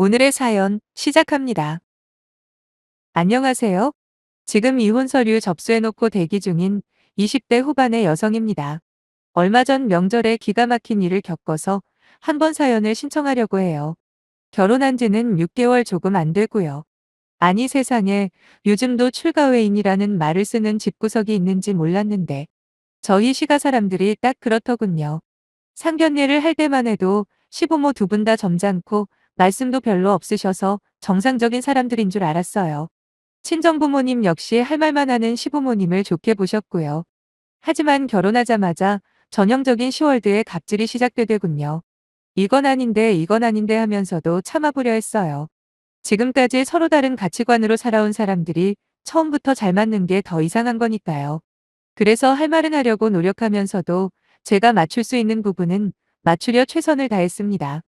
오늘의 사연 시작합니다. 안녕하세요. 지금 이혼 서류 접수해놓고 대기 중인 20대 후반의 여성입니다. 얼마 전 명절에 기가 막힌 일을 겪어서 한번 사연을 신청하려고 해요. 결혼한 지는 6개월 조금 안 되고요. 아니 세상에 요즘도 출가외인이라는 말을 쓰는 집구석이 있는지 몰랐는데 저희 시가 사람들이 딱 그렇더군요. 상견례를 할 때만 해도 시부모 두 분 다 점잖고 말씀도 별로 없으셔서 정상적인 사람들인 줄 알았어요. 친정부모님 역시 할 말만 하는 시부모님을 좋게 보셨고요. 하지만 결혼하자마자 전형적인 시월드의 갑질이 시작되더군요. 이건 아닌데 하면서도 참아보려 했어요. 지금까지 서로 다른 가치관으로 살아온 사람들이 처음부터 잘 맞는 게 더 이상한 거니까요. 그래서 할 말은 하려고 노력하면서도 제가 맞출 수 있는 부분은 맞추려 최선을 다했습니다.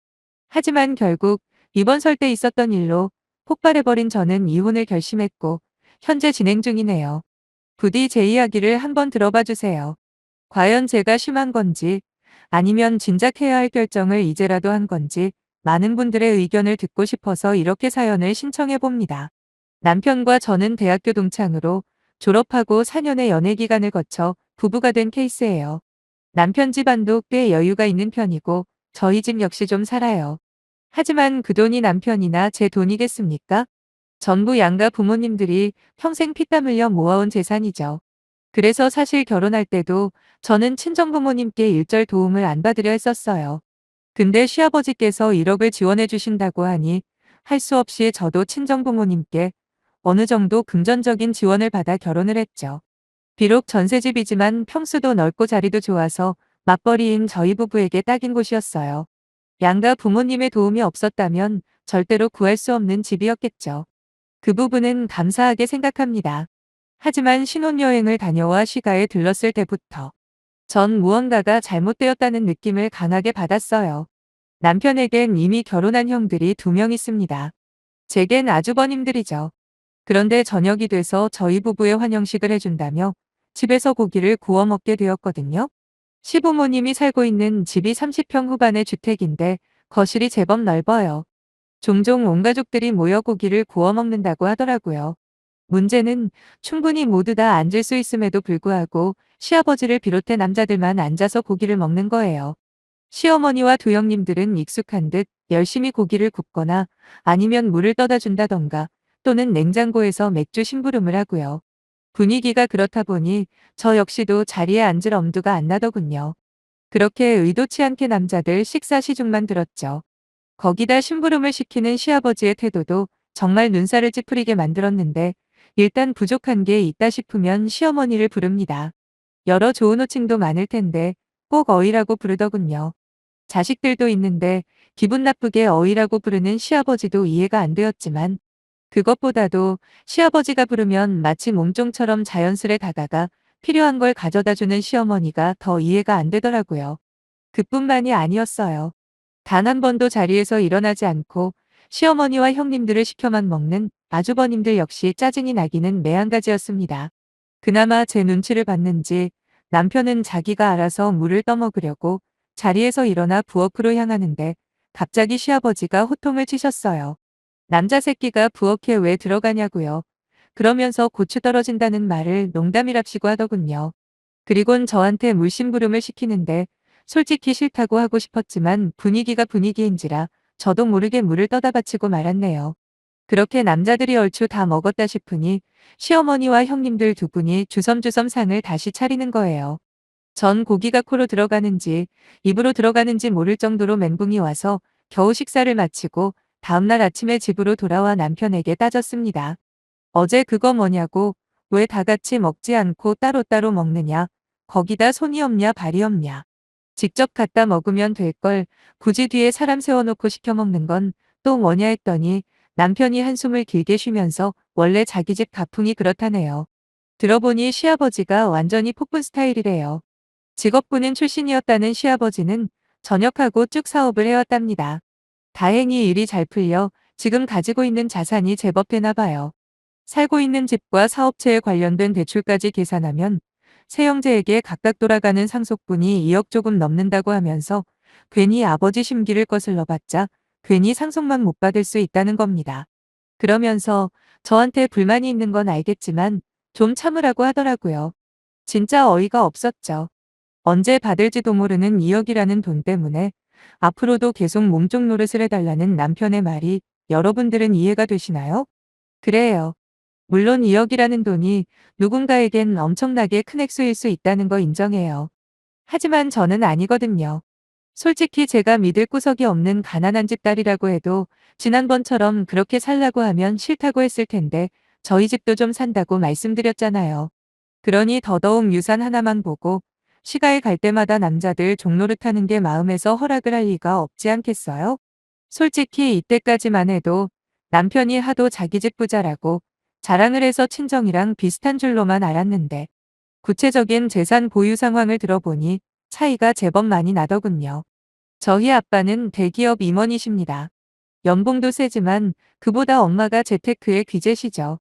하지만 결국 이번 설 때 있었던 일로 폭발해버린 저는 이혼을 결심했고 현재 진행 중이네요. 부디 제 이야기를 한번 들어봐 주세요. 과연 제가 심한 건지 아니면 진작 해야 할 결정을 이제라도 한 건지 많은 분들의 의견을 듣고 싶어서 이렇게 사연을 신청해 봅니다. 남편과 저는 대학교 동창으로 졸업하고 4년의 연애 기간을 거쳐 부부가 된 케이스예요. 남편 집안도 꽤 여유가 있는 편이고 저희 집 역시 좀 살아요. 하지만 그 돈이 남편이나 제 돈이겠습니까? 전부 양가 부모님들이 평생 피땀 흘려 모아온 재산이죠. 그래서 사실 결혼할 때도 저는 친정부모님께 일절 도움을 안 받으려 했었어요. 근데 시아버지께서 1억을 지원해 주신다고 하니 할 수 없이 저도 친정부모님께 어느 정도 금전적인 지원을 받아 결혼을 했죠. 비록 전셋집이지만 평수도 넓고 자리도 좋아서 맞벌이인 저희 부부에게 딱인 곳이었어요. 양가 부모님의 도움이 없었다면 절대로 구할 수 없는 집이었겠죠. 그 부분은 감사하게 생각합니다. 하지만 신혼여행을 다녀와 시가에 들렀을 때부터 전 무언가가 잘못되었다는 느낌을 강하게 받았어요. 남편에겐 이미 결혼한 형들이 2명 있습니다. 제겐 아주버님들이죠. 그런데 저녁이 돼서 저희 부부의 환영식을 해준다며 집에서 고기를 구워 먹게 되었거든요. 시부모님이 살고 있는 집이 30평 후반의 주택인데 거실이 제법 넓어요. 종종 온 가족들이 모여 고기를 구워 먹는다고 하더라고요. 문제는 충분히 모두 다 앉을 수 있음에도 불구하고 시아버지를 비롯해 남자들만 앉아서 고기를 먹는 거예요. 시어머니와 두 형님들은 익숙한 듯 열심히 고기를 굽거나 아니면 물을 떠다 준다던가 또는 냉장고에서 맥주 심부름을 하고요. 분위기가 그렇다 보니 저 역시도 자리에 앉을 엄두가 안 나더군요. 그렇게 의도치 않게 남자들 식사 시중만 들었죠. 거기다 심부름을 시키는 시아버지의 태도도 정말 눈살을 찌푸리게 만들었는데 일단 부족한 게 있다 싶으면 시어머니를 부릅니다. 여러 좋은 호칭도 많을 텐데 꼭 어이라고 부르더군요. 자식들도 있는데 기분 나쁘게 어이라고 부르는 시아버지도 이해가 안 되었지만 그것보다도 시아버지가 부르면 마치 몸종처럼 자연스레 다가가 필요한 걸 가져다 주는 시어머니가 더 이해가 안 되더라고요. 그뿐만이 아니었어요. 단 한 번도 자리에서 일어나지 않고 시어머니와 형님들을 시켜만 먹는 아주버님들 역시 짜증이 나기는 매한가지였습니다. 그나마 제 눈치를 봤는지 남편은 자기가 알아서 물을 떠먹으려고 자리에서 일어나 부엌으로 향하는데 갑자기 시아버지가 호통을 치셨어요. 남자 새끼가 부엌에 왜 들어가냐고요. 그러면서 고추 떨어진다는 말을 농담이랍시고 하더군요. 그리곤 저한테 물심부름을 시키는데 솔직히 싫다고 하고 싶었지만 분위기가 분위기인지라 저도 모르게 물을 떠다 바치고 말았네요. 그렇게 남자들이 얼추 다 먹었다 싶으니 시어머니와 형님들 2분이 주섬주섬 상을 다시 차리는 거예요. 전 고기가 코로 들어가는지 입으로 들어가는지 모를 정도로 멘붕이 와서 겨우 식사를 마치고 다음날 아침에 집으로 돌아와 남편에게 따졌습니다. 어제 그거 뭐냐고, 왜 다 같이 먹지 않고 따로따로 먹느냐, 거기다 손이 없냐 발이 없냐. 직접 갖다 먹으면 될걸 굳이 뒤에 사람 세워놓고 시켜 먹는 건 또 뭐냐 했더니 남편이 한숨을 길게 쉬면서 원래 자기 집 가풍이 그렇다네요. 들어보니 시아버지가 완전히 폭군 스타일이래요. 직업군인 출신이었다는 시아버지는 전역하고 쭉 사업을 해왔답니다. 다행히 일이 잘 풀려 지금 가지고 있는 자산이 제법 되나 봐요. 살고 있는 집과 사업체에 관련된 대출까지 계산하면 세 형제에게 각각 돌아가는 상속분이 2억 조금 넘는다고 하면서 괜히 아버지 심기를 거슬러 봤자 괜히 상속만 못 받을 수 있다는 겁니다. 그러면서 저한테 불만이 있는 건 알겠지만 좀 참으라고 하더라고요. 진짜 어이가 없었죠. 언제 받을지도 모르는 2억이라는 돈 때문에 앞으로도 계속 몸쪽 노릇을 해달라는 남편의 말이 여러분들은 이해가 되시나요? 그래요. 물론 2억이라는 돈이 누군가에겐 엄청나게 큰 액수일 수 있다는 거 인정해요. 하지만 저는 아니거든요. 솔직히 제가 믿을 구석이 없는 가난한 집 딸이라고 해도 지난번처럼 그렇게 살라고 하면 싫다고 했을 텐데 저희 집도 좀 산다고 말씀드렸잖아요. 그러니 더더욱 유산 하나만 보고 시가에 갈 때마다 남자들 종노릇하는 게 마음에서 허락을 할 리가 없지 않겠어요? 솔직히 이때까지만 해도 남편이 하도 자기 집 부자라고 자랑을 해서 친정이랑 비슷한 줄로만 알았는데 구체적인 재산 보유 상황을 들어보니 차이가 제법 많이 나더군요. 저희 아빠는 대기업 임원이십니다. 연봉도 세지만 그보다 엄마가 재테크의 귀재시죠.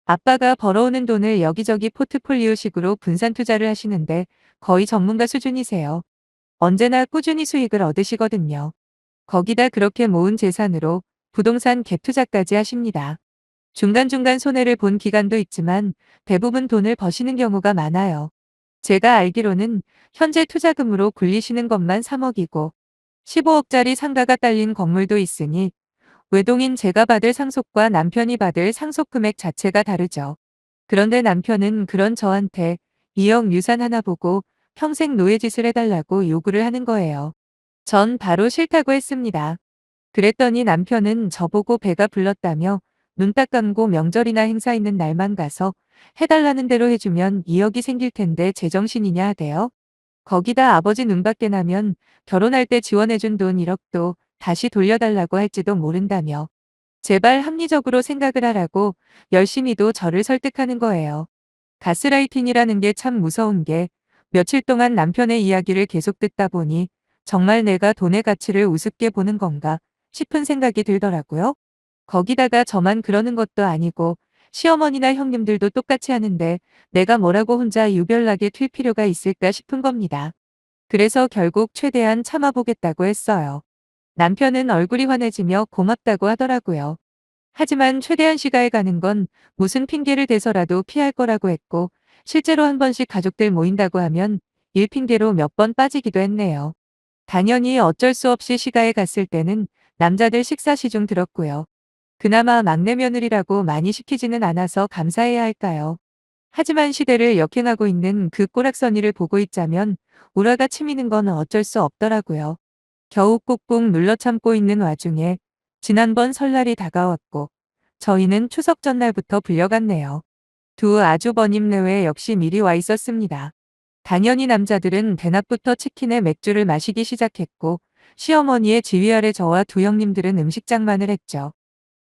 아빠가 벌어오는 돈을 여기저기 포트폴리오식으로 분산 투자를 하시는데 거의 전문가 수준이세요. 언제나 꾸준히 수익을 얻으시거든요. 거기다 그렇게 모은 재산으로 부동산 갭 투자까지 하십니다. 중간중간 손해를 본 기간도 있지만 대부분 돈을 버시는 경우가 많아요. 제가 알기로는 현재 투자금으로 굴리시는 것만 3억이고 15억짜리 상가가 딸린 건물도 있으니 외동인 제가 받을 상속과 남편이 받을 상속 금액 자체가 다르죠. 그런데 남편은 그런 저한테 2억 유산 하나 보고 평생 노예짓을 해달라고 요구를 하는 거예요. 전 바로 싫다고 했습니다. 그랬더니 남편은 저보고 배가 불렀다며 눈 딱 감고 명절이나 행사 있는 날만 가서 해달라는 대로 해주면 2억이 생길 텐데 제정신이냐 하대요. 거기다 아버지 눈밖에 나면 결혼할 때 지원해준 돈 1억도 다시 돌려달라고 할지도 모른다며 제발 합리적으로 생각을 하라고 열심히도 저를 설득하는 거예요. 가스라이팅이라는 게 참 무서운 게 며칠 동안 남편의 이야기를 계속 듣다 보니 정말 내가 돈의 가치를 우습게 보는 건가 싶은 생각이 들더라고요. 거기다가 저만 그러는 것도 아니고 시어머니나 형님들도 똑같이 하는데 내가 뭐라고 혼자 유별나게 튈 필요가 있을까 싶은 겁니다. 그래서 결국 최대한 참아보겠다고 했어요. 남편은 얼굴이 환해지며 고맙다고 하더라고요. 하지만 최대한 시가에 가는 건 무슨 핑계를 대서라도 피할 거라고 했고 실제로 한 번씩 가족들 모인다고 하면 일 핑계로 몇 번 빠지기도 했네요. 당연히 어쩔 수 없이 시가에 갔을 때는 남자들 식사 시중 들었고요. 그나마 막내 며느리라고 많이 시키지는 않아서 감사해야 할까요? 하지만 시대를 역행하고 있는 그 꼬락서니를 보고 있자면 우라가 치미는 건 어쩔 수 없더라고요. 겨우 꾹꾹 눌러 참고 있는 와중에 지난번 설날이 다가왔고 저희는 추석 전날부터 불려갔네요. 두 아주버님 내외 역시 미리 와 있었습니다. 당연히 남자들은 대낮부터 치킨에 맥주를 마시기 시작했고 시어머니의 지휘 아래 저와 두 형님들은 음식장만을 했죠.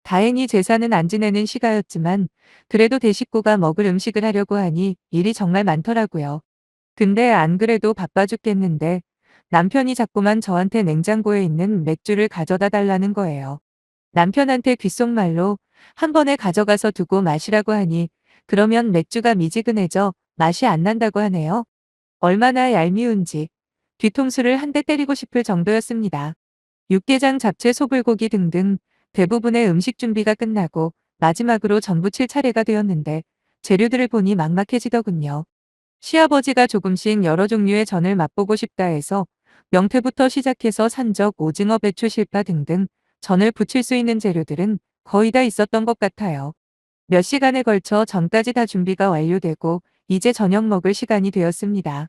다행히 제사는 안 지내는 시가였지만 그래도 대식구가 먹을 음식을 하려고 하니 일이 정말 많더라고요. 근데 안 그래도 바빠 죽겠는데 남편이 자꾸만 저한테 냉장고에 있는 맥주를 가져다 달라는 거예요. 남편한테 귓속말로 한 번에 가져가서 두고 마시라고 하니 그러면 맥주가 미지근해져 맛이 안 난다고 하네요. 얼마나 얄미운지 뒤통수를 한 대 때리고 싶을 정도였습니다. 육개장, 잡채, 소불고기 등등 대부분의 음식 준비가 끝나고 마지막으로 전 부칠 차례가 되었는데 재료들을 보니 막막해지더군요. 시아버지가 조금씩 여러 종류의 전을 맛보고 싶다 해서 명태부터 시작해서 산적, 오징어, 배추, 실파 등등 전을 부칠 수 있는 재료들은 거의 다 있었던 것 같아요. 몇 시간에 걸쳐 전까지 다 준비가 완료되고 이제 저녁 먹을 시간이 되었습니다.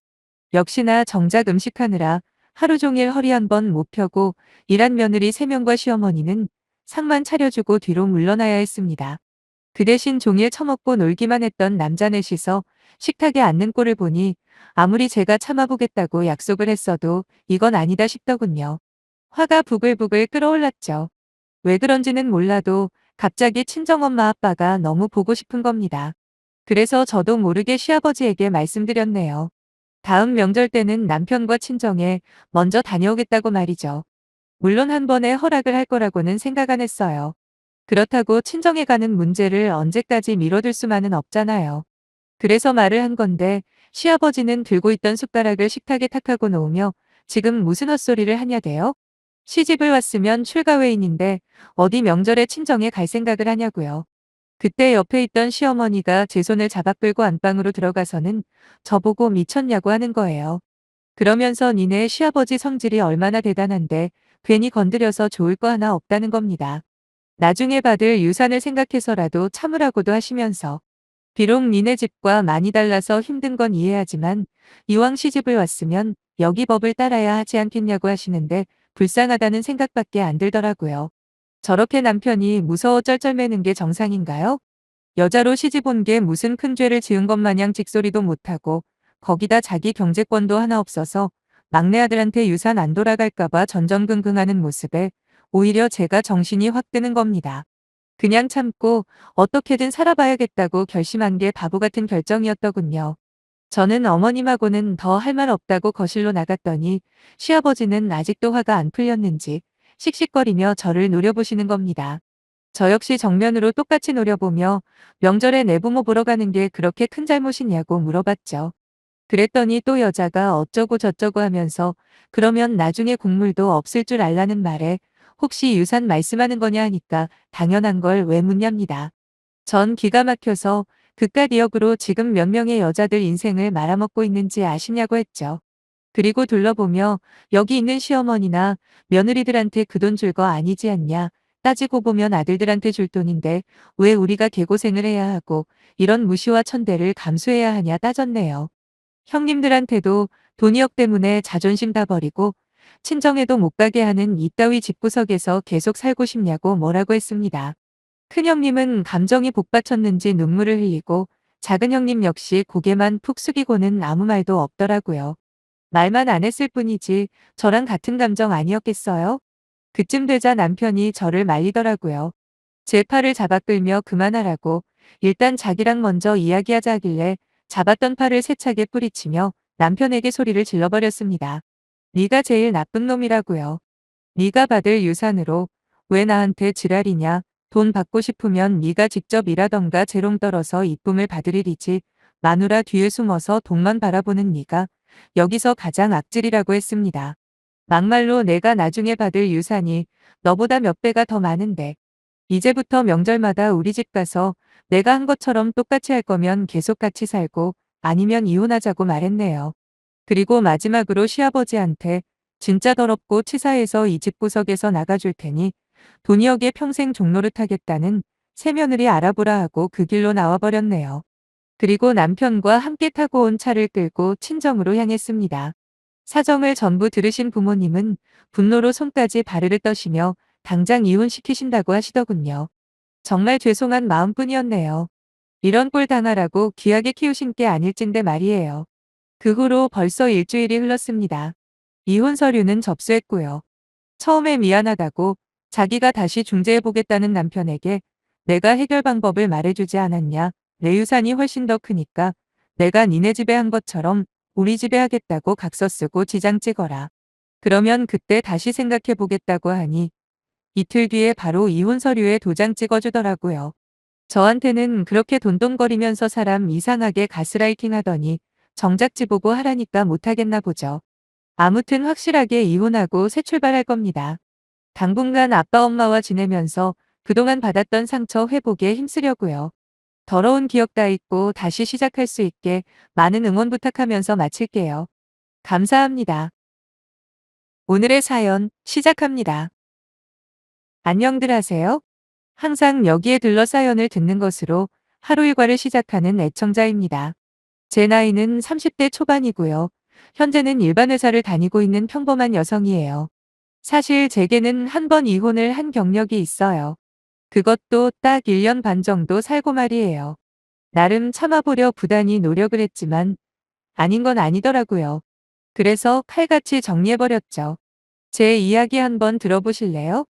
역시나 정작 음식하느라 하루 종일 허리 한 번 못 펴고 일한 며느리 3명과 시어머니는 상만 차려주고 뒤로 물러나야 했습니다. 그 대신 종일 처먹고 놀기만 했던 남자 넷이서 식탁에 앉는 꼴을 보니 아무리 제가 참아보겠다고 약속을 했어도 이건 아니다 싶더군요. 화가 부글부글 끓어올랐죠. 왜 그런지는 몰라도 갑자기 친정엄마 아빠가 너무 보고 싶은 겁니다. 그래서 저도 모르게 시아버지에게 말씀드렸네요. 다음 명절 때는 남편과 친정에 먼저 다녀오겠다고 말이죠. 물론 한 번에 허락을 할 거라고는 생각 안 했어요. 그렇다고 친정에 가는 문제를 언제까지 미뤄둘 수만은 없잖아요. 그래서 말을 한 건데 시아버지는 들고 있던 숟가락을 식탁에 탁 하고 놓으며 지금 무슨 헛소리를 하냐대요? 시집을 왔으면 출가회인인데 어디 명절에 친정에 갈 생각을 하냐고요. 그때 옆에 있던 시어머니가 제 손을 잡아 끌고 안방으로 들어가서는 저보고 미쳤냐고 하는 거예요. 그러면서 니네 시아버지 성질이 얼마나 대단한데 괜히 건드려서 좋을 거 하나 없다는 겁니다. 나중에 받을 유산을 생각해서라도 참으라고도 하시면서 비록 니네 집과 많이 달라서 힘든 건 이해하지만 이왕 시집을 왔으면 여기 법을 따라야 하지 않겠냐고 하시는데 불쌍하다는 생각밖에 안 들더라고요. 저렇게 남편이 무서워 쩔쩔매는 게 정상인가요? 여자로 시집 온 게 무슨 큰 죄를 지은 것 마냥 찍소리도 못하고 거기다 자기 경제권도 하나 없어서 막내 아들한테 유산 안 돌아갈까봐 전전긍긍하는 모습에 오히려 제가 정신이 확 드는 겁니다. 그냥 참고 어떻게든 살아봐야겠다고 결심한 게 바보 같은 결정이었더군요. 저는 어머님하고는 더 할 말 없다고 거실로 나갔더니 시아버지는 아직도 화가 안 풀렸는지 씩씩거리며 저를 노려보시는 겁니다. 저 역시 정면으로 똑같이 노려보며 명절에 내 부모 보러 가는 게 그렇게 큰 잘못이냐고 물어봤죠. 그랬더니 또 여자가 어쩌고 저쩌고 하면서 그러면 나중에 국물도 없을 줄 알라는 말에 혹시 유산 말씀하는 거냐 하니까 당연한 걸 왜 묻냐입니다. 전 기가 막혀서 그깟 2억으로 지금 몇 명의 여자들 인생을 말아먹고 있는지 아시냐고 했죠. 그리고 둘러보며 여기 있는 시어머니나 며느리들한테 그 돈 줄 거 아니지 않냐. 따지고 보면 아들들한테 줄 돈인데 왜 우리가 개고생을 해야 하고 이런 무시와 천대를 감수해야 하냐 따졌네요. 형님들한테도 돈 2억 때문에 자존심 다 버리고 친정에도 못 가게 하는 이따위 집구석에서 계속 살고 싶냐고 뭐라고 했습니다. 큰형님은 감정이 복받쳤는지 눈물을 흘리고 작은 형님 역시 고개만 푹 숙이고는 아무 말도 없더라고요. 말만 안 했을 뿐이지 저랑 같은 감정 아니었겠어요? 그쯤 되자 남편이 저를 말리더라고요. 제 팔을 잡아 끌며 그만하라고 일단 자기랑 먼저 이야기하자 하길래 잡았던 팔을 세차게 뿌리치며 남편에게 소리를 질러버렸습니다. 네가 제일 나쁜 놈이라고요. 네가 받을 유산으로 왜 나한테 지랄이냐. 돈 받고 싶으면 네가 직접 일하던가 재롱 떨어서 이쁨을 받을 일이지. 마누라 뒤에 숨어서 돈만 바라보는 네가 여기서 가장 악질이라고 했습니다. 막말로 내가 나중에 받을 유산이 너보다 몇 배가 더 많은데 이제부터 명절마다 우리 집 가서 내가 한 것처럼 똑같이 할 거면 계속 같이 살고 아니면 이혼하자고 말했네요. 그리고 마지막으로 시아버지한테 진짜 더럽고 치사해서 이 집 구석에서 나가줄 테니 돈이억에 평생 종노릇 하겠다는 새며느리 알아보라 하고 그 길로 나와버렸네요. 그리고 남편과 함께 타고 온 차를 끌고 친정으로 향했습니다. 사정을 전부 들으신 부모님은 분노로 손까지 바르르 떠시며 당장 이혼시키신다고 하시더군요. 정말 죄송한 마음뿐이었네요. 이런 꼴 당하라고 귀하게 키우신 게 아닐진데 말이에요. 그 후로 벌써 일주일이 흘렀습니다. 이혼 서류는 접수했고요. 처음에 미안하다고 자기가 다시 중재해보겠다는 남편에게 내가 해결 방법을 말해주지 않았냐. 내 유산이 훨씬 더 크니까 내가 니네 집에 한 것처럼 우리 집에 하겠다고 각서 쓰고 지장 찍어라. 그러면 그때 다시 생각해보겠다고 하니 이틀 뒤에 바로 이혼 서류에 도장 찍어주더라고요. 저한테는 그렇게 돈돈거리면서 사람 이상하게 가스라이팅 하더니 정작 지보고 하라니까 못하겠나 보죠. 아무튼 확실하게 이혼하고 새 출발할 겁니다. 당분간 아빠 엄마와 지내면서 그동안 받았던 상처 회복에 힘쓰려고요. 더러운 기억 다 잊고 다시 시작할 수 있게 많은 응원 부탁하면서 마칠게요. 감사합니다. 오늘의 사연 시작합니다. 안녕들 하세요. 항상 여기에 들러 사연을 듣는 것으로 하루 일과를 시작하는 애청자입니다. 제 나이는 30대 초반이고요. 현재는 일반 회사를 다니고 있는 평범한 여성이에요. 사실 제게는 한 번 이혼을 한 경력이 있어요. 그것도 딱 1년 반 정도 살고 말이에요. 나름 참아보려 부단히 노력을 했지만 아닌 건 아니더라고요. 그래서 칼같이 정리해버렸죠. 제 이야기 한번 들어보실래요?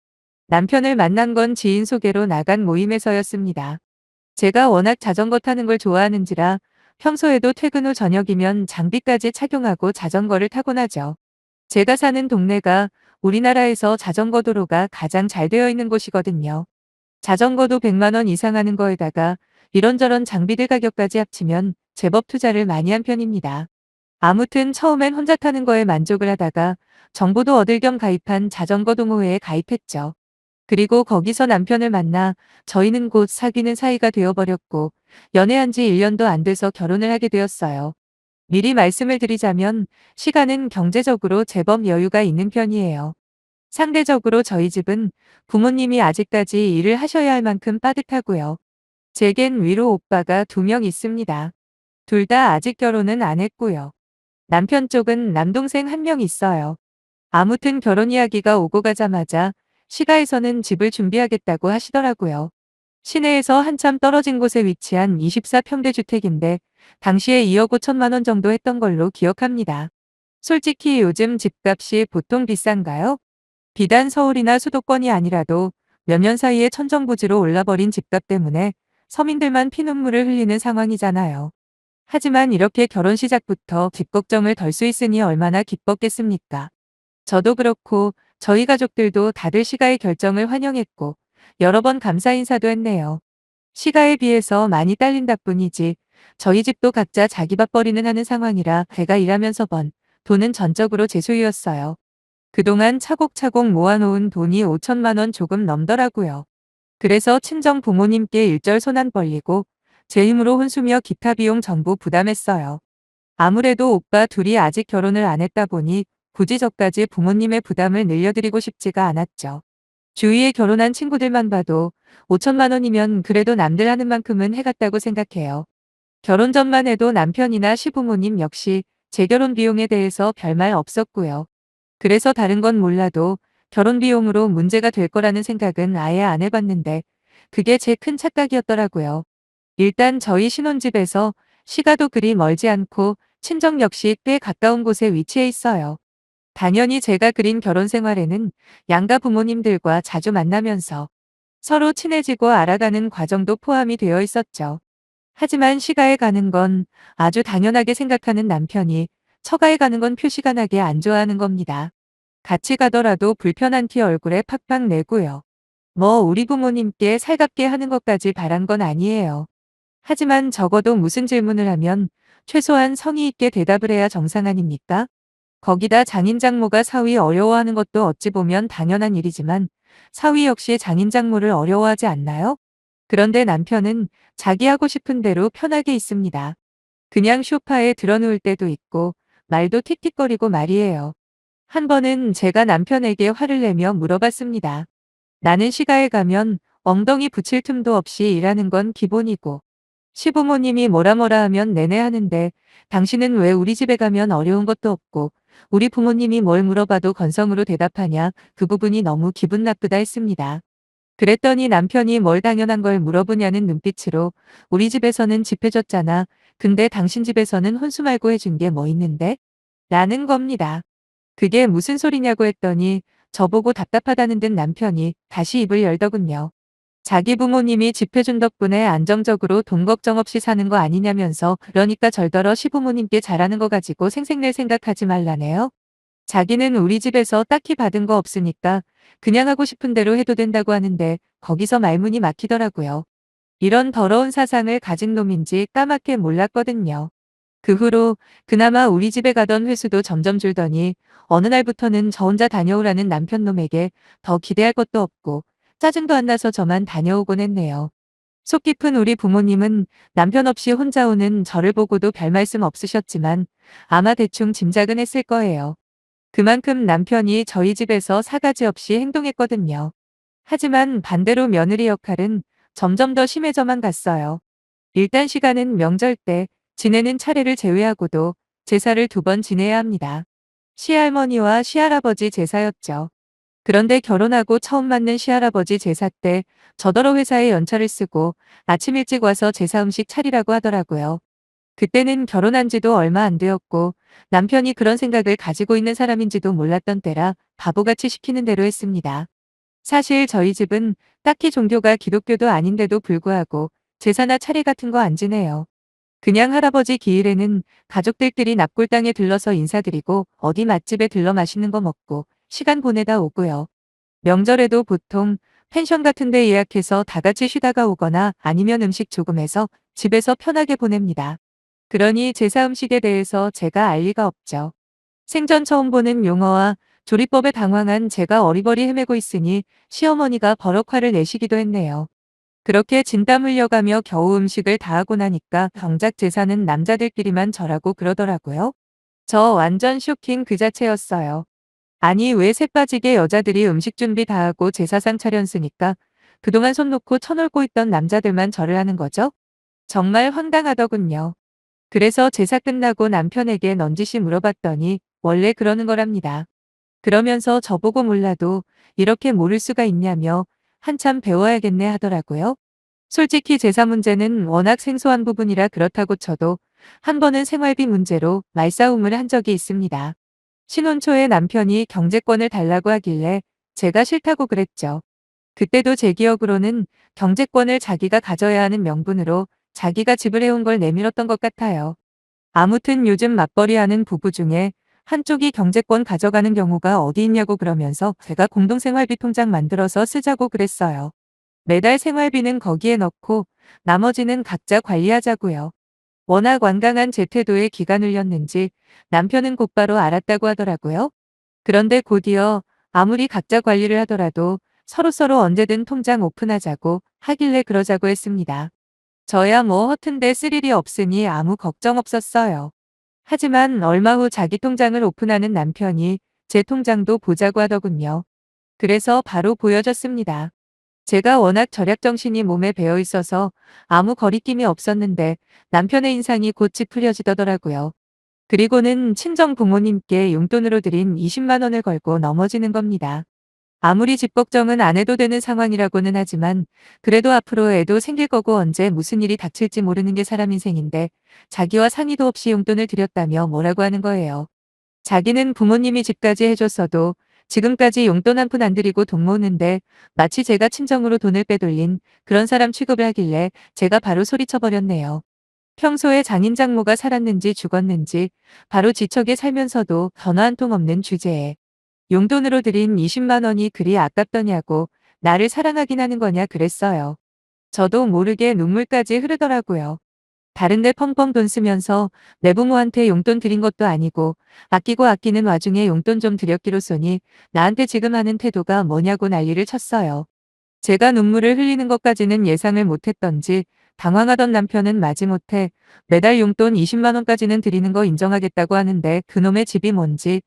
남편을 만난 건 지인 소개로 나간 모임에서였습니다. 제가 워낙 자전거 타는 걸 좋아하는지라 평소에도 퇴근 후 저녁이면 장비까지 착용하고 자전거를 타곤 하죠. 제가 사는 동네가 우리나라에서 자전거 도로가 가장 잘 되어 있는 곳이거든요. 자전거도 100만 원 이상 하는 거에다가 이런저런 장비들 가격까지 합치면 제법 투자를 많이 한 편입니다. 아무튼 처음엔 혼자 타는 거에 만족을 하다가 정보도 얻을 겸 가입한 자전거 동호회에 가입했죠. 그리고 거기서 남편을 만나 저희는 곧 사귀는 사이가 되어버렸고 연애한 지 1년도 안 돼서 결혼을 하게 되었어요. 미리 말씀을 드리자면 시간은 경제적으로 제법 여유가 있는 편이에요. 상대적으로 저희 집은 부모님이 아직까지 일을 하셔야 할 만큼 빠듯하고요. 제겐 위로 오빠가 2명 있습니다. 둘 다 아직 결혼은 안 했고요. 남편 쪽은 남동생 1명 있어요. 아무튼 결혼 이야기가 오고 가자마자 시가에서는 집을 준비하겠다고 하시더라고요. 시내에서 한참 떨어진 곳에 위치한 24평대 주택인데 당시에 2억 5천만 원 정도 했던 걸로 기억합니다. 솔직히 요즘 집값이 보통 비싼가요? 비단 서울이나 수도권이 아니라도 몇 년 사이에 천정부지로 올라버린 집값 때문에 서민들만 피눈물을 흘리는 상황이잖아요. 하지만 이렇게 결혼 시작부터 집 걱정을 덜 수 있으니 얼마나 기뻤겠습니까? 저도 그렇고 저희 가족들도 다들 시가의 결정을 환영했고 여러 번 감사 인사도 했네요. 시가에 비해서 많이 딸린다 뿐이지 저희 집도 각자 자기 밥벌이는 하는 상황이라 제가 일하면서 번 돈은 전적으로 제 소유였어요. 그동안 차곡차곡 모아놓은 돈이 5천만 원 조금 넘더라고요. 그래서 친정 부모님께 일절 손 안 벌리고 제 힘으로 혼수며 기타 비용 전부 부담했어요. 아무래도 오빠 둘이 아직 결혼을 안 했다 보니 굳이 저까지 부모님의 부담을 늘려드리고 싶지가 않았죠. 주위에 결혼한 친구들만 봐도 5천만 원이면 그래도 남들 하는 만큼은 해갔다고 생각해요. 결혼 전만 해도 남편이나 시부모님 역시 제 결혼 비용에 대해서 별말 없었고요. 그래서 다른 건 몰라도 결혼 비용으로 문제가 될 거라는 생각은 아예 안 해봤는데 그게 제 큰 착각이었더라고요. 일단 저희 신혼집에서 시가도 그리 멀지 않고 친정 역시 꽤 가까운 곳에 위치해 있어요. 당연히 제가 그린 결혼 생활에는 양가 부모님들과 자주 만나면서 서로 친해지고 알아가는 과정도 포함이 되어 있었죠. 하지만 시가에 가는 건 아주 당연하게 생각하는 남편이 처가에 가는 건 표시가 나게 안 좋아하는 겁니다. 같이 가더라도 불편한 티 얼굴에 팍팍 내고요. 뭐 우리 부모님께 살갑게 하는 것까지 바란 건 아니에요. 하지만 적어도 무슨 질문을 하면 최소한 성의 있게 대답을 해야 정상 아닙니까? 거기다 장인 장모가 사위 어려워하는 것도 어찌 보면 당연한 일이지만 사위 역시 장인 장모를 어려워하지 않나요? 그런데 남편은 자기 하고 싶은 대로 편하게 있습니다. 그냥 소파에 드러누울 때도 있고 말도 틱틱거리고 말이에요. 한 번은 제가 남편에게 화를 내며 물어봤습니다. 나는 시가에 가면 엉덩이 붙일 틈도 없이 일하는 건 기본이고 시부모님이 뭐라 뭐라 하면 내내 하는데 당신은 왜 우리 집에 가면 어려운 것도 없고 우리 부모님이 뭘 물어봐도 건성으로 대답하냐 그 부분이 너무 기분 나쁘다 했습니다. 그랬더니 남편이 뭘 당연한 걸 물어보냐는 눈빛으로 우리 집에서는 집 해줬잖아. 근데 당신 집에서는 혼수 말고 해준 게 뭐 있는데? 라는 겁니다. 그게 무슨 소리냐고 했더니 저보고 답답하다는 듯 남편이 다시 입을 열더군요. 자기 부모님이 집 해준 덕분에 안정적으로 돈 걱정 없이 사는 거 아니냐면서 그러니까 절더러 시부모님께 잘하는 거 가지고 생색낼 생각하지 말라네요. 자기는 우리 집에서 딱히 받은 거 없으니까 그냥 하고 싶은 대로 해도 된다고 하는데 거기서 말문이 막히더라고요. 이런 더러운 사상을 가진 놈인지 까맣게 몰랐거든요. 그 후로 그나마 우리 집에 가던 횟수도 점점 줄더니 어느 날부터는 저 혼자 다녀오라는 남편 놈에게 더 기대할 것도 없고 짜증도 안 나서 저만 다녀오곤 했네요. 속 깊은 우리 부모님은 남편 없이 혼자 오는 저를 보고도 별 말씀 없으셨지만 아마 대충 짐작은 했을 거예요. 그만큼 남편이 저희 집에서 사가지 없이 행동했거든요. 하지만 반대로 며느리 역할은 점점 더 심해져만 갔어요. 일단 시간은 명절 때 지내는 차례를 제외하고도 제사를 2번 지내야 합니다. 시할머니와 시할아버지 제사였죠. 그런데 결혼하고 처음 맞는 시할아버지 제사 때 저더러 회사에 연차를 쓰고 아침 일찍 와서 제사 음식 차리라고 하더라고요. 그때는 결혼한 지도 얼마 안 되었고 남편이 그런 생각을 가지고 있는 사람인지도 몰랐던 때라 바보같이 시키는 대로 했습니다. 사실 저희 집은 딱히 종교가 기독교도 아닌데도 불구하고 제사나 차례 같은 거 안 지내요. 그냥 할아버지 기일에는 가족들끼리 납골당에 들러서 인사드리고 어디 맛집에 들러 맛있는 거 먹고 시간 보내다 오고요. 명절에도 보통 펜션 같은 데 예약해서 다 같이 쉬다가 오거나 아니면 음식 조금 해서 집에서 편하게 보냅니다. 그러니 제사 음식에 대해서 제가 알 리가 없죠. 생전 처음 보는 용어와 조리법에 당황한 제가 어리버리 헤매고 있으니 시어머니가 버럭 화를 내시기도 했네요. 그렇게 진땀 흘려가며 겨우 음식을 다 하고 나니까 정작 제사는 남자들끼리만 저라고 그러더라고요. 저 완전 쇼킹 그 자체였어요. 아니 왜 새빠지게 여자들이 음식 준비 다 하고 제사상 차렸으니까 그동안 손 놓고 쳐놀고 있던 남자들만 절을 하는 거죠? 정말 황당하더군요. 그래서 제사 끝나고 남편에게 넌지시 물어봤더니 원래 그러는 거랍니다. 그러면서 저보고 몰라도 이렇게 모를 수가 있냐며 한참 배워야겠네 하더라고요. 솔직히 제사 문제는 워낙 생소한 부분이라 그렇다고 쳐도 한 번은 생활비 문제로 말싸움을 한 적이 있습니다. 신혼 초에 남편이 경제권을 달라고 하길래 제가 싫다고 그랬죠. 그때도 제 기억으로는 경제권을 자기가 가져야 하는 명분으로 자기가 지불해온 걸 내밀었던 것 같아요. 아무튼 요즘 맞벌이하는 부부 중에 한쪽이 경제권 가져가는 경우가 어디 있냐고 그러면서 제가 공동생활비 통장 만들어서 쓰자고 그랬어요. 매달 생활비는 거기에 넣고 나머지는 각자 관리하자고요. 워낙 완강한 제 태도에 기가 눌렸는지 남편은 곧바로 알았다고 하더라고요. 그런데 곧이어 아무리 각자 관리를 하더라도 서로서로 언제든 통장 오픈하자고 하길래 그러자고 했습니다. 저야 뭐 허튼데 쓸 일이 없으니 아무 걱정 없었어요. 하지만 얼마 후 자기 통장을 오픈하는 남편이 제 통장도 보자고 하더군요. 그래서 바로 보여줬습니다. 제가 워낙 절약 정신이 몸에 배어 있어서 아무 거리낌이 없었는데 남편의 인상이 곧 찌푸려지더라고요. 그리고는 친정 부모님께 용돈으로 드린 20만 원을 걸고 넘어지는 겁니다. 아무리 집 걱정은 안 해도 되는 상황이라고는 하지만 그래도 앞으로 애도 생길 거고 언제 무슨 일이 닥칠지 모르는 게 사람 인생인데 자기와 상의도 없이 용돈을 드렸다며 뭐라고 하는 거예요. 자기는 부모님이 집까지 해줬어도 지금까지 용돈 한 푼 안 드리고 돈 모으는데 마치 제가 친정으로 돈을 빼돌린 그런 사람 취급을 하길래 제가 바로 소리쳐버렸네요. 평소에 장인 장모가 살았는지 죽었는지 바로 지척에 살면서도 전화 한 통 없는 주제에 용돈으로 드린 20만 원이 그리 아깝더냐고 나를 사랑하긴 하는 거냐 그랬어요. 저도 모르게 눈물까지 흐르더라고요. 다른데 펑펑 돈 쓰면서 내 부모한테 용돈 드린 것도 아니고 아끼고 아끼는 와중에 용돈 좀 드렸기로써니 나한테 지금 하는 태도가 뭐냐고 난리를 쳤어요. 제가 눈물을 흘리는 것까지는 예상을 못했던지 당황하던 남편은 마지못해 매달 용돈 20만 원까지는 드리는 거 인정하겠다고 하는데 그놈의 집이 뭔지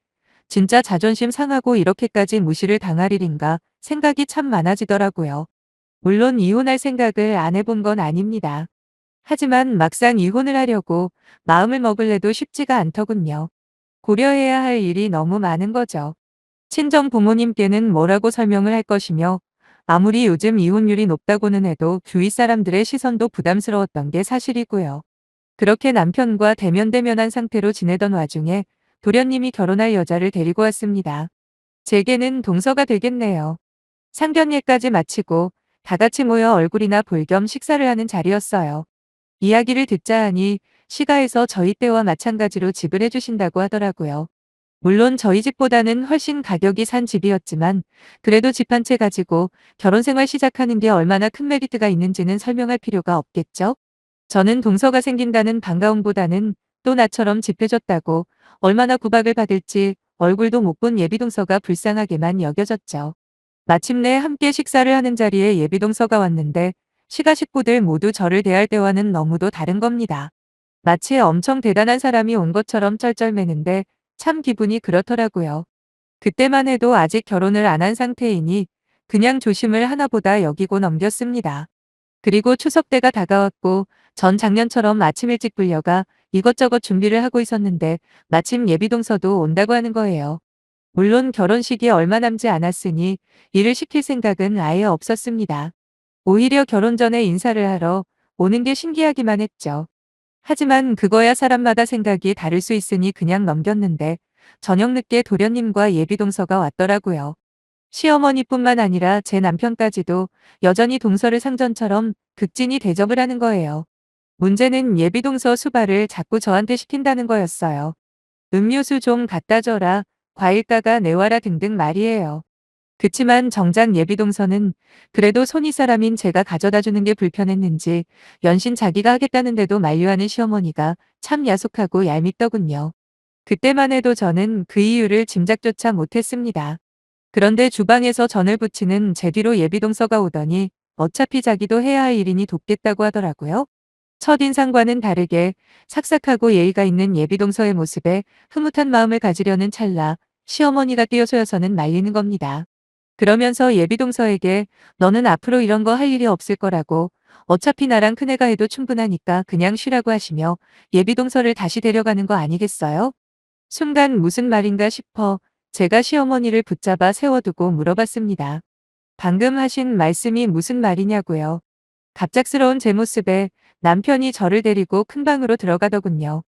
진짜 자존심 상하고 이렇게까지 무시를 당할 일인가 생각이 참 많아지더라고요. 물론 이혼할 생각을 안 해본 건 아닙니다. 하지만 막상 이혼을 하려고 마음을 먹을래도 쉽지가 않더군요. 고려해야 할 일이 너무 많은 거죠. 친정 부모님께는 뭐라고 설명을 할 것이며 아무리 요즘 이혼율이 높다고는 해도 주위 사람들의 시선도 부담스러웠던 게 사실이고요. 그렇게 남편과 대면대면한 상태로 지내던 와중에 도련님이 결혼할 여자를 데리고 왔습니다. 제게는 동서가 되겠네요. 상견례까지 마치고 다 같이 모여 얼굴이나 볼 겸 식사를 하는 자리였어요. 이야기를 듣자 하니 시가에서 저희 때와 마찬가지로 집을 해주신다고 하더라고요. 물론 저희 집보다는 훨씬 가격이 산 집이었지만 그래도 집 한 채 가지고 결혼 생활 시작하는 게 얼마나 큰 메리트가 있는지는 설명할 필요가 없겠죠? 저는 동서가 생긴다는 반가움보다는 또 나처럼 집 해줬다고 얼마나 구박을 받을지 얼굴도 못 본 예비동서가 불쌍하게만 여겨졌죠. 마침내 함께 식사를 하는 자리에 예비동서가 왔는데 시가 식구들 모두 저를 대할 때와는 너무도 다른 겁니다. 마치 엄청 대단한 사람이 온 것처럼 쩔쩔매는데 참 기분이 그렇더라고요. 그때만 해도 아직 결혼을 안 한 상태이니 그냥 조심을 하나보다 여기고 넘겼습니다. 그리고 추석 때가 다가왔고 전 작년처럼 아침 일찍 불려가 이것저것 준비를 하고 있었는데 마침 예비동서도 온다고 하는 거예요. 물론 결혼식이 얼마 남지 않았으니 일을 시킬 생각은 아예 없었습니다. 오히려 결혼 전에 인사를 하러 오는 게 신기하기만 했죠. 하지만 그거야 사람마다 생각이 다를 수 있으니 그냥 넘겼는데 저녁 늦게 도련님과 예비동서가 왔더라고요. 시어머니뿐만 아니라 제 남편까지도 여전히 동서를 상전처럼 극진히 대접을 하는 거예요. 문제는 예비동서 수발을 자꾸 저한테 시킨다는 거였어요. 음료수 좀 갖다 줘라, 과일 까가 내와라 등등 말이에요. 그치만 정작 예비동서는 그래도 손윗사람인 제가 가져다 주는 게 불편했는지 연신 자기가 하겠다는데도 만류하는 시어머니가 참 야속하고 얄밉더군요. 그때만 해도 저는 그 이유를 짐작조차 못했습니다. 그런데 주방에서 전을 부치는 제 뒤로 예비동서가 오더니 어차피 자기도 해야 할 일이니 돕겠다고 하더라고요. 첫인상과는 다르게 삭삭하고 예의가 있는 예비동서의 모습에 흐뭇한 마음을 가지려는 찰나 시어머니가 뛰어서여서는 말리는 겁니다. 그러면서 예비동서에게 너는 앞으로 이런 거 할 일이 없을 거라고 어차피 나랑 큰애가 해도 충분하니까 그냥 쉬라고 하시며 예비동서를 다시 데려가는 거 아니겠어요? 순간 무슨 말인가 싶어 제가 시어머니를 붙잡아 세워두고 물어봤습니다. 방금 하신 말씀이 무슨 말이냐고요. 갑작스러운 제 모습에 남편이 저를 데리고 큰 방으로 들어가더군요.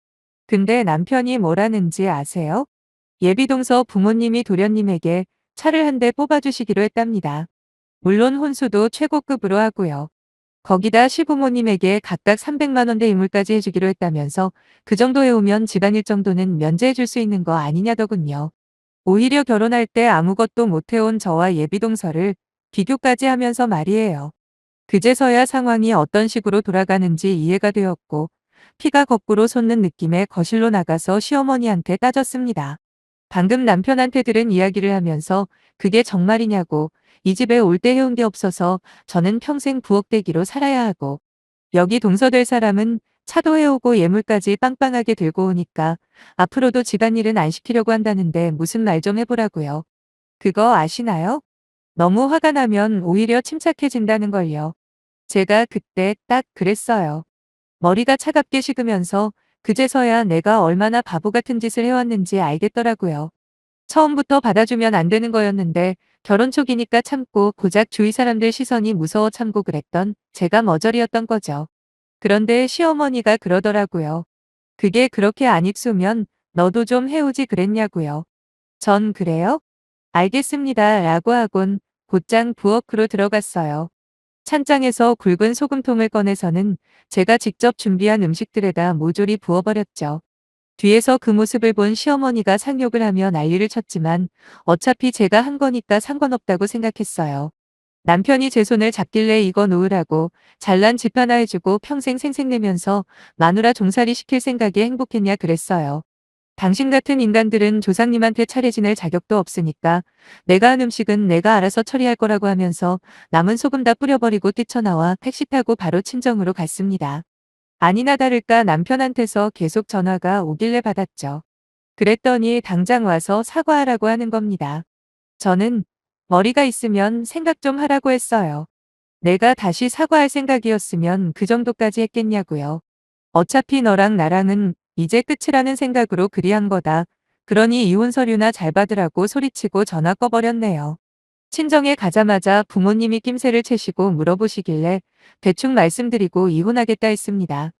근데 남편이 뭐라는지 아세요? 예비동서 부모님이 도련님에게 차를 한 대 뽑아주시기로 했답니다. 물론 혼수도 최고급으로 하고요. 거기다 시부모님에게 각각 300만 원대 이물까지 해주기로 했다면서 그 정도 해오면 집안일 정도는 면제해줄 수 있는 거 아니냐더군요. 오히려 결혼할 때 아무것도 못해온 저와 예비동서를 비교까지 하면서 말이에요. 그제서야 상황이 어떤 식으로 돌아가는지 이해가 되었고 피가 거꾸로 솟는 느낌에 거실로 나가서 시어머니한테 따졌습니다. 방금 남편한테 들은 이야기를 하면서 그게 정말이냐고 이 집에 올 때 해온 게 없어서 저는 평생 부엌대기로 살아야 하고 여기 동서될 사람은 차도 해오고 예물까지 빵빵하게 들고 오니까 앞으로도 집안일은 안 시키려고 한다는데 무슨 말 좀 해보라고요. 그거 아시나요? 너무 화가 나면 오히려 침착해진다는 걸요. 제가 그때 딱 그랬어요. 머리가 차갑게 식으면서 그제서야 내가 얼마나 바보 같은 짓을 해왔는지 알겠더라고요. 처음부터 받아주면 안 되는 거였는데 결혼 초기니까 참고 고작 주위 사람들 시선이 무서워 참고 그랬던 제가 머저리였던 거죠. 그런데 시어머니가 그러더라고요. 그게 그렇게 안 입수면 너도 좀 해오지 그랬냐고요. 전 그래요? 알겠습니다. 라고 하곤 곧장 부엌으로 들어갔어요. 찬장에서 굵은 소금통을 꺼내서는 제가 직접 준비한 음식들에다 모조리 부어버렸죠. 뒤에서 그 모습을 본 시어머니가 상욕을 하며 난리를 쳤지만 어차피 제가 한 거니까 상관없다고 생각했어요. 남편이 제 손을 잡길래 이거 놓으라고 잘난 집 하나 해주고 평생 생색내면서 마누라 종살이 시킬 생각에 행복했냐 그랬어요. 당신 같은 인간들은 조상님한테 차례 지낼 자격도 없으니까 내가 한 음식은 내가 알아서 처리할 거라고 하면서 남은 소금 다 뿌려버리고 뛰쳐나와 택시 타고 바로 친정으로 갔습니다. 아니나 다를까 남편한테서 계속 전화가 오길래 받았죠. 그랬더니 당장 와서 사과하라고 하는 겁니다. 저는 머리가 있으면 생각 좀 하라고 했어요. 내가 다시 사과할 생각이었으면 그 정도까지 했겠냐고요. 어차피 너랑 나랑은 이제 끝이라는 생각으로 그리 한 거다. 그러니 이혼 서류나 잘 받으라고 소리치고 전화 꺼버렸네요. 친정에 가자마자 부모님이 낌새를 채시고 물어보시길래 대충 말씀드리고 이혼하겠다 했습니다.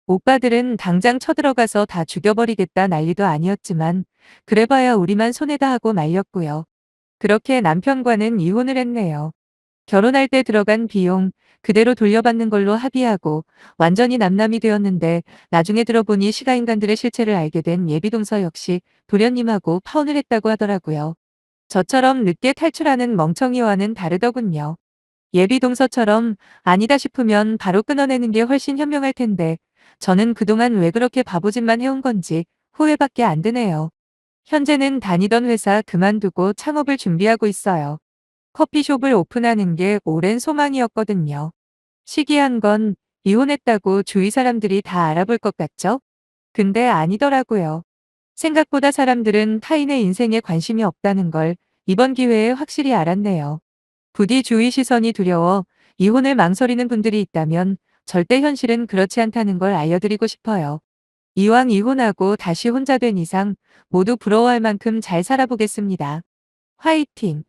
오빠들은 당장 쳐들어가서 다 죽여버리겠다 난리도 아니었지만 그래봐야 우리만 손해다 하고 말렸고요. 그렇게 남편과는 이혼을 했네요. 결혼할 때 들어간 비용 그대로 돌려받는 걸로 합의하고 완전히 남남이 되었는데 나중에 들어보니 시가인간들의 실체를 알게 된 예비동서 역시 도련님하고 파혼을 했다고 하더라고요. 저처럼 늦게 탈출하는 멍청이와는 다르더군요. 예비동서처럼 아니다 싶으면 바로 끊어내는 게 훨씬 현명할 텐데 저는 그동안 왜 그렇게 바보짓만 해온 건지 후회밖에 안 드네요. 현재는 다니던 회사 그만두고 창업을 준비하고 있어요. 커피숍을 오픈하는 게 오랜 소망이었거든요. 시기한 건 이혼했다고 주위 사람들이 다 알아볼 것 같죠? 근데 아니더라고요. 생각보다 사람들은 타인의 인생에 관심이 없다는 걸 이번 기회에 확실히 알았네요. 부디 주위 시선이 두려워 이혼을 망설이는 분들이 있다면 절대 현실은 그렇지 않다는 걸 알려드리고 싶어요. 이왕 이혼하고 다시 혼자 된 이상 모두 부러워할 만큼 잘 살아보겠습니다. 화이팅!